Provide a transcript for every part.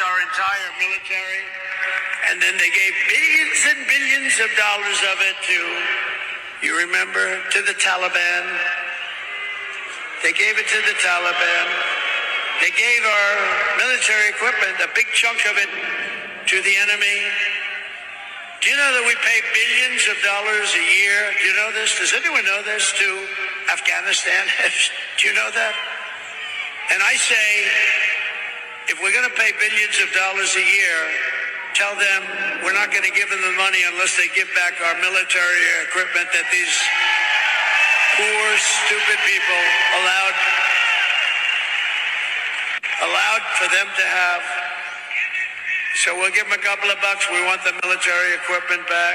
our entire military, and then they gave billions and billions of dollars of it to, you remember, to the Taliban. They gave it to the Taliban. They gave our military equipment, a big chunk of it, to the enemy. Do you know that we pay billions of dollars a year? Do you know this? Does anyone know this? To Afghanistan? Do you know that? And I say, if we're going to pay billions of dollars a year, tell them we're not going to give them the money unless they give back our military equipment that these poor, stupid people allowed for them to have. So we'll give them a couple of bucks. We want the military equipment back.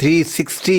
360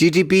TTP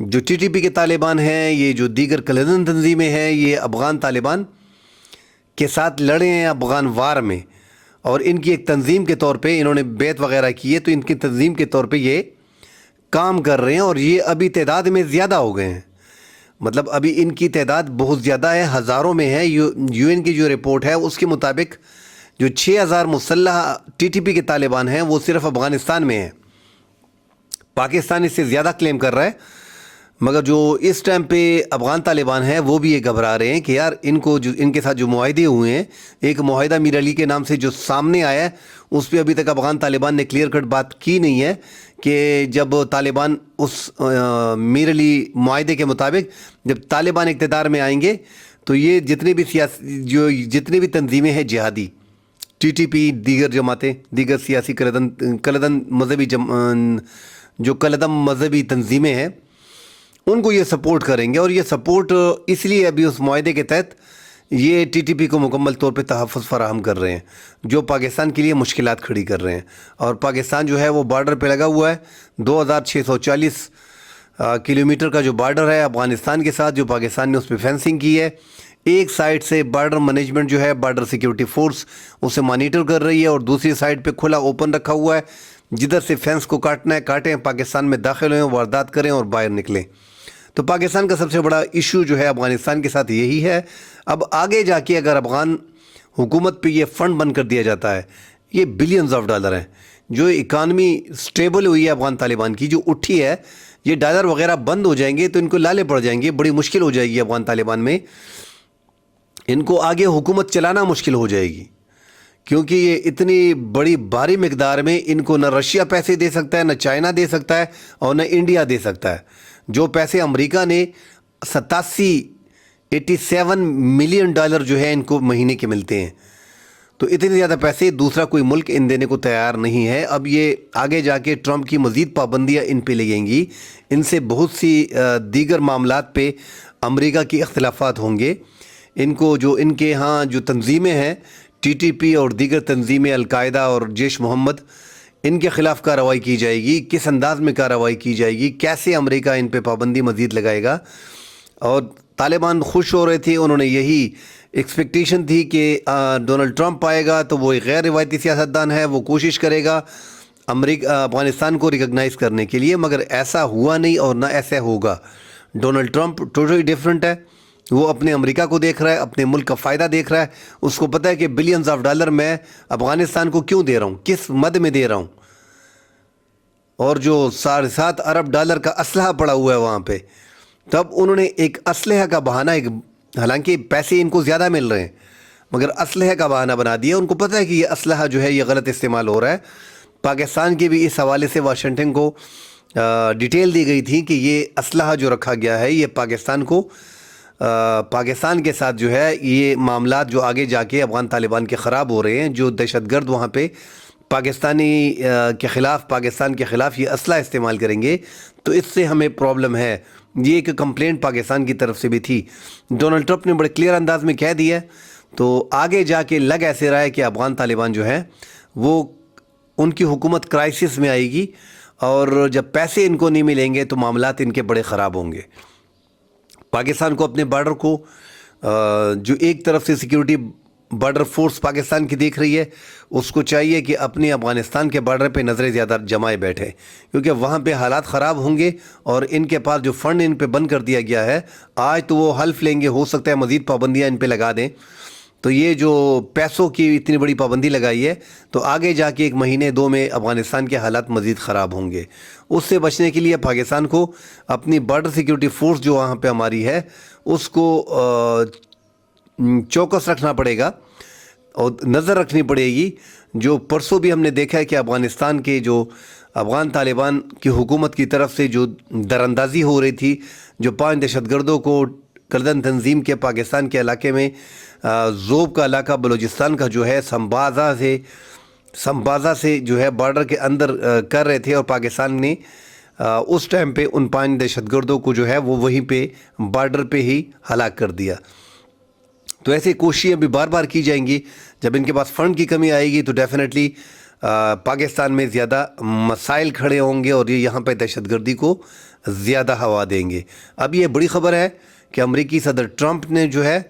جو T T P کے طالبان ہیں، یہ جو دیگر کلدن تنظیمیں ہیں، یہ افغان طالبان کے ساتھ لڑے ہیں افغان وار میں، اور ان کی ایک تنظیم کے طور پہ انہوں نے بیعت وغیرہ کی ہے، تو ان کی تنظیم کے طور پہ یہ کام کر رہے ہیں، اور یہ ابھی تعداد میں زیادہ ہو گئے ہیں. مطلب ابھی ان کی تعداد بہت زیادہ ہے، ہزاروں میں ہے. یو این کی جو رپورٹ ہے اس کے مطابق جو 6000 مسلح ٹی ٹی پی کے طالبان ہیں وہ صرف افغانستان میں ہیں. پاکستان اس سے زیادہ کلیم کر رہا ہے، مگر جو اس ٹائم پہ افغان طالبان ہیں وہ بھی یہ گھبرا رہے ہیں کہ یار ان کے ساتھ جو معاہدے ہوئے ہیں، ایک معاہدہ میر علی کے نام سے جو سامنے آیا ہے، اس پہ ابھی تک افغان طالبان نے کلیئر کٹ بات کی نہیں ہے کہ جب طالبان اس میر علی معاہدے کے مطابق جب طالبان اقتدار میں آئیں گے تو یہ جتنے بھی تنظیمیں ہیں جہادی، ٹی ٹی پی، دیگر جماعتیں، دیگر سیاسی کلدن مذہبی جو کلدم مذہبی تنظیمیں ہیں، ان کو یہ سپورٹ کریں گے. اور یہ سپورٹ اس لیے ابھی اس معاہدے کے تحت یہ ٹی ٹی پی کو مکمل طور پہ تحفظ فراہم کر رہے ہیں، جو پاکستان کے لیے مشکلات کھڑی کر رہے ہیں. اور پاکستان جو ہے وہ بارڈر پہ لگا ہوا ہے، 2640 کلومیٹر کا جو بارڈر ہے افغانستان کے ساتھ، جو پاکستان نے اس پہ فینسنگ کی ہے. ایک سائڈ سے بارڈر مینجمنٹ جو ہے، بارڈر سیکیورٹی فورس اسے مانیٹر کر رہی ہے، اور دوسری سائڈ پہ کھلا اوپن رکھا ہوا ہے، جدھر سے فینس کو کاٹنا ہے کاٹیں، پاکستان میں داخل ہوئیں، واردات کریں اور باہر نکلیں. تو پاکستان کا سب سے بڑا ایشو جو ہے افغانستان کے ساتھ یہی ہے. اب آگے جا کے اگر افغان حکومت پہ یہ فنڈ بند کر دیا جاتا ہے، یہ بلینز آف ڈالر ہیں، جو اکانومی سٹیبل ہوئی ہے افغان طالبان کی جو اٹھی ہے، یہ ڈالر وغیرہ بند ہو جائیں گے تو ان کو لالے پڑ جائیں گے، بڑی مشکل ہو جائے گی افغان طالبان میں، ان کو آگے حکومت چلانا مشکل ہو جائے گی، کیونکہ یہ اتنی بڑی بھاری مقدار میں ان کو نہ رشیا پیسے دے سکتا ہے، نہ چائنا دے سکتا ہے، اور نہ انڈیا دے سکتا ہے. جو پیسے امریکہ نے 87 ملین ڈالر جو ہے ان کو مہینے کے ملتے ہیں، تو اتنے زیادہ پیسے دوسرا کوئی ملک ان دینے کو تیار نہیں ہے. اب یہ آگے جا کے ٹرمپ کی مزید پابندیاں ان پہ لگیں گی، ان سے بہت سی دیگر معاملات پہ امریکہ کی اختلافات ہوں گے. ان کو جو ان کے ہاں جو تنظیمیں ہیں، ٹی ٹی پی اور دیگر تنظیمیں، القاعدہ اور جیش محمد، ان کے خلاف کارروائی کی جائے گی، کس انداز میں کارروائی کی جائے گی، کیسے امریکہ ان پہ پابندی مزید لگائے گا. اور طالبان خوش ہو رہے تھے، انہوں نے یہی ایکسپیکٹیشن تھی کہ ڈونلڈ ٹرمپ آئے گا تو وہ ایک غیر روایتی سیاستدان ہے، وہ کوشش کرے گا افغانستان کو ریکگنائز کرنے کے لیے، مگر ایسا ہوا نہیں اور نہ ایسا ہوگا. ڈونلڈ ٹرمپ ٹوٹلی ڈیفرنٹ ہے، وہ اپنے امریکہ کو دیکھ رہا ہے، اپنے ملک کا فائدہ دیکھ رہا ہے. اس کو پتہ ہے کہ بلینز آف ڈالر میں افغانستان کو کیوں دے رہا ہوں، کس مد میں دے رہا ہوں، اور جو 7.5 ارب ڈالر کا اسلحہ پڑا ہوا ہے وہاں پہ. تب انہوں نے ایک اسلحہ کا بہانہ، حالانکہ پیسے ان کو زیادہ مل رہے ہیں مگر اسلحہ کا بہانہ بنا دیا. ان کو پتہ ہے کہ یہ اسلحہ جو ہے یہ غلط استعمال ہو رہا ہے. پاکستان کے بھی اس حوالے سے واشنگٹن کو ڈیٹیل دی گئی تھی کہ یہ اسلحہ جو رکھا گیا ہے یہ پاکستان کے ساتھ جو ہے یہ معاملات جو آگے جا کے افغان طالبان کے خراب ہو رہے ہیں، جو دہشت گرد وہاں پہ پاکستان کے خلاف یہ اسلحہ استعمال کریں گے تو اس سے ہمیں پرابلم ہے. یہ ایک کمپلینٹ پاکستان کی طرف سے بھی تھی. ڈونلڈ ٹرمپ نے بڑے کلیئر انداز میں کہہ دیا ہے، تو آگے جا کے لگ ایسے رہا ہے کہ افغان طالبان جو ہے وہ ان کی حکومت کرائسس میں آئے گی، اور جب پیسے ان کو نہیں ملیں گے تو معاملات ان کے بڑے خراب ہوں گے. پاکستان کو اپنے بارڈر کو جو ایک طرف سے سیکیورٹی بارڈر فورس پاکستان کی دیکھ رہی ہے، اس کو چاہیے کہ اپنے افغانستان کے بارڈر پہ نظریں زیادہ جمائے بیٹھے، کیونکہ وہاں پہ حالات خراب ہوں گے. اور ان کے پاس جو فنڈ ان پہ بند کر دیا گیا ہے، آج تو وہ حلف لیں گے، ہو سکتا ہے مزید پابندیاں ان پہ لگا دیں. تو یہ جو پیسوں کی اتنی بڑی پابندی لگائی ہے تو آگے جا کے 1 مہینے 2 میں افغانستان کے حالات مزید خراب ہوں گے. اس سے بچنے کے لیے پاکستان کو اپنی بارڈر سیکیورٹی فورس جو وہاں پہ ہماری ہے اس کو چوکس رکھنا پڑے گا اور نظر رکھنی پڑے گی. جو پرسوں بھی ہم نے دیکھا ہے کہ افغانستان کے جو افغان طالبان کی حکومت کی طرف سے جو دراندازی ہو رہی تھی، جو 5 دہشت گردوں کو کلدن تنظیم کے پاکستان کے علاقے میں زوب کا علاقہ بلوچستان کا جو ہے سمبازا سے جو ہے بارڈر کے اندر کر رہے تھے، اور پاکستان نے اس ٹائم پہ ان 5 دہشت گردوں کو جو ہے وہ وہیں پہ بارڈر پہ ہی ہلاک کر دیا. تو ایسی کوششیں بھی بار بار کی جائیں گی. جب ان کے پاس فنڈ کی کمی آئے گی تو ڈیفینیٹلی پاکستان میں زیادہ مسائل کھڑے ہوں گے، اور یہ یہاں پہ دہشت گردی کو زیادہ ہوا دیں گے۔ اب یہ بڑی خبر ہے کہ امریکی صدر ٹرمپ نے جو ہے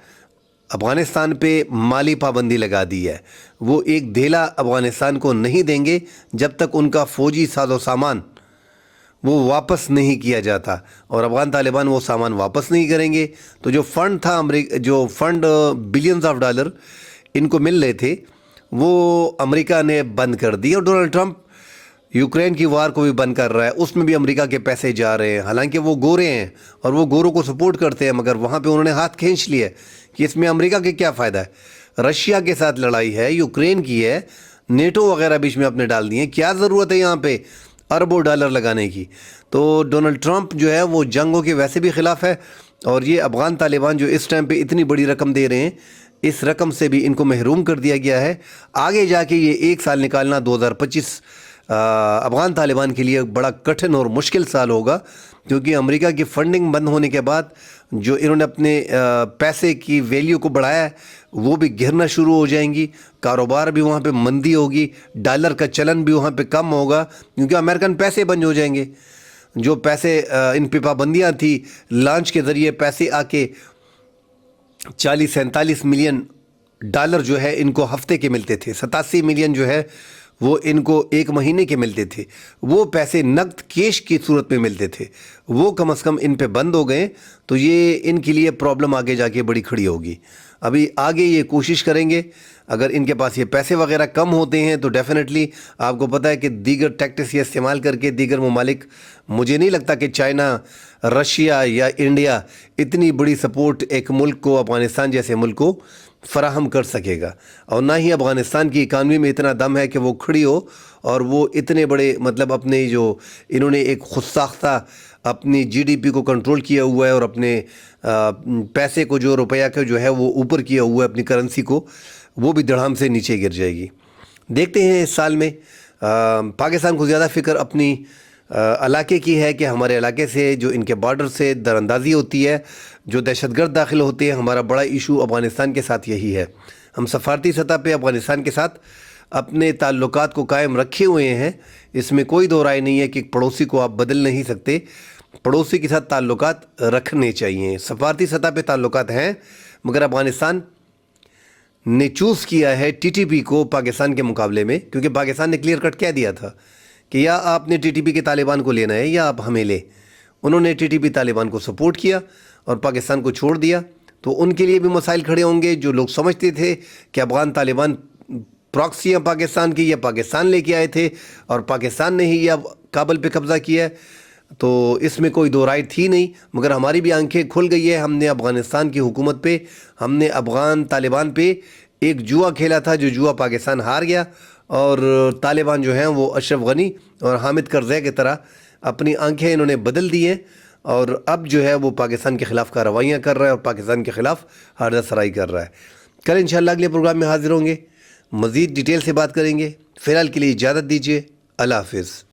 افغانستان پہ مالی پابندی لگا دی ہے۔ وہ ایک دھیلا افغانستان کو نہیں دیں گے جب تک ان کا فوجی ساز و سامان وہ واپس نہیں کیا جاتا، اور افغان طالبان وہ سامان واپس نہیں کریں گے تو جو فنڈ تھا جو فنڈ بلینز آف ڈالر ان کو مل رہے تھے وہ امریکہ نے بند کر دی، اور ڈونلڈ ٹرمپ یوکرین کی وار کو بھی بند کر رہا ہے، اس میں بھی امریکہ کے پیسے جا رہے ہیں۔ حالانکہ وہ گورے ہیں اور وہ گوروں کو سپورٹ کرتے ہیں، مگر وہاں پہ انہوں نے ہاتھ کھینچ لیا کہ اس میں امریکہ کے کیا فائدہ ہے۔ رشیا کے ساتھ لڑائی ہے، یوکرین کی ہے، نیٹو وغیرہ بیچ میں اپنے ڈال دیے، کیا ضرورت ہے یہاں پہ اربوں ڈالر لگانے کی۔ تو ڈونلڈ ٹرمپ جو ہے وہ جنگوں کے ویسے بھی خلاف ہے، اور یہ افغان طالبان جو اس ٹائم پہ اتنی بڑی رقم دے رہے ہیں، اس رقم سے بھی ان کو محروم کر دیا گیا ہے۔ آگے جا کے یہ 1 سال نکالنا 2025 افغان طالبان کے لیے بڑا کٹھن اور مشکل سال ہوگا، کیونکہ امریکہ کی فنڈنگ بند ہونے کے بعد جو انہوں نے اپنے پیسے کی ویلیو کو بڑھایا ہے وہ بھی گرنا شروع ہو جائیں گی، کاروبار بھی وہاں پہ مندی ہوگی، ڈالر کا چلن بھی وہاں پہ کم ہوگا، کیونکہ امریکن پیسے بند ہو جائیں گے۔ جو پیسے ان پہ پابندیاں تھی، لانچ کے ذریعے پیسے آ کے 40-47 ملین ڈالر جو ہے ان کو ہفتے کے ملتے تھے، 87 ملین جو ہے وہ ان کو 1 مہینے کے ملتے تھے، وہ پیسے نقد کیش کی صورت میں ملتے تھے، وہ کم از کم ان پہ بند ہو گئے، تو یہ ان کے لیے پرابلم آگے جا کے بڑی کھڑی ہوگی۔ ابھی آگے یہ کوشش کریں گے، اگر ان کے پاس یہ پیسے وغیرہ کم ہوتے ہیں تو ڈیفینیٹلی آپ کو پتہ ہے کہ دیگر ٹیکٹس یہ استعمال کر کے دیگر ممالک، مجھے نہیں لگتا کہ چائنا، رشیا یا انڈیا اتنی بڑی سپورٹ ایک ملک کو، افغانستان جیسے ملک کو فراہم کر سکے گا، اور نہ ہی افغانستان کی اکانومی میں اتنا دم ہے کہ وہ کھڑی ہو، اور وہ اتنے بڑے مطلب اپنے جو انہوں نے ایک خود ساختہ اپنی جی ڈی پی کو کنٹرول کیا ہوا ہے، اور اپنے پیسے کو جو روپیہ کا جو ہے وہ اوپر کیا ہوا ہے، اپنی کرنسی کو، وہ بھی دڑھام سے نیچے گر جائے گی۔ دیکھتے ہیں اس سال میں پاکستان کو زیادہ فکر اپنی علاقے کی ہے کہ ہمارے علاقے سے جو ان کے بارڈر سے دراندازی ہوتی ہے، جو دہشت گرد داخل ہوتے ہیں، ہمارا بڑا ایشو افغانستان کے ساتھ یہی ہے۔ ہم سفارتی سطح پہ افغانستان کے ساتھ اپنے تعلقات کو قائم رکھے ہوئے ہیں، اس میں کوئی دو رائے نہیں ہے کہ ایک پڑوسی کو آپ بدل نہیں سکتے، پڑوسی کے ساتھ تعلقات رکھنے چاہیے۔ سفارتی سطح پہ تعلقات ہیں، مگر افغانستان نے چوز کیا ہے ٹی ٹی پی کو پاکستان کے مقابلے میں، کیونکہ پاکستان نے کلیئر کٹ کہہ دیا تھا کہ یا آپ نے ٹی ٹی پی کے طالبان کو لینا ہے یا آپ ہمیں لیں۔ انہوں نے ٹی ٹی پی طالبان کو سپورٹ کیا اور پاکستان کو چھوڑ دیا، تو ان کے لیے بھی مسائل کھڑے ہوں گے۔ جو لوگ سمجھتے تھے کہ افغان طالبان پراکسی ہیں پاکستان کی، یا پاکستان لے کے آئے تھے اور پاکستان نے ہی یا کابل پہ قبضہ کیا ہے، تو اس میں کوئی دو رائے تھی نہیں، مگر ہماری بھی آنکھیں کھل گئی ہے۔ ہم نے افغانستان کی حکومت پہ، ہم نے افغان طالبان پہ ایک جوا کھیلا تھا، جو جوا پاکستان ہار گیا، اور طالبان جو ہیں وہ اشرف غنی اور حامد کرزئی کی طرح اپنی آنکھیں انہوں نے بدل دی ہیں، اور اب جو ہے وہ پاکستان کے خلاف کارروائیاں کر رہا ہے اور پاکستان کے خلاف حرزہ سرائی کر رہا ہے۔ کل انشاءاللہ اگلے پروگرام میں حاضر ہوں گے، مزید ڈیٹیل سے بات کریں گے۔ فی الحال کے لیے اجازت دیجیے، اللہ حافظ۔